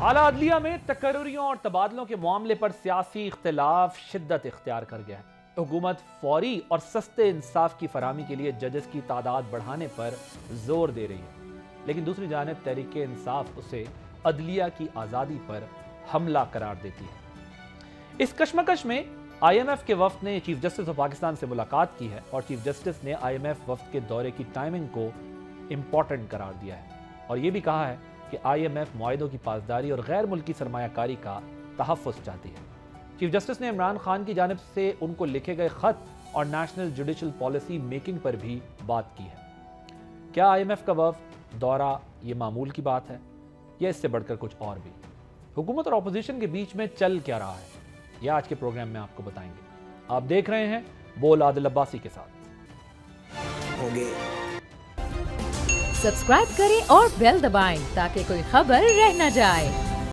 आला अदलिया में तकर्रुरियों और तबादलों के मामले पर सियासी इख्तिलाफ शिद्दत इख्तियार कर गया है। हुकूमत फौरी और सस्ते इंसाफ की फराहमी के लिए जजेस की तादाद बढ़ाने पर जोर दे रही है, लेकिन दूसरी जानिब तहरीक इंसाफ उसे अदलिया की आज़ादी पर हमला करार देती है। इस कशमकश में IMF के वफ्द ने चीफ जस्टिस ऑफ पाकिस्तान से मुलाकात की है और चीफ जस्टिस ने IMF वफ्द के दौरे की टाइमिंग को इंपॉर्टेंट करार दिया है और यह भी कहा है कि IMF मुआहिदों की पासदारी और गैर मुल्की सरमायाकारी का तहफ़्फ़ुज़ चाहती है। चीफ जस्टिस ने इमरान खान की जानिब से उनको लिखे गए खत और नेशनल जुडिशल पॉलिसी मेकिंग पर भी बात की है। क्या IMF का वफ्द दौरा ये मामूल की बात है या इससे बढ़कर कुछ और भी? हुकूमत और अपोजिशन के बीच में चल क्या रहा है, यह आज के प्रोग्राम में आपको बताएंगे। आप देख रहे हैं बोल आदिल अब्बासी के साथ। होंगे सब्सक्राइब करें और बेल दबाएं ताकि कोई खबर रह न जाए।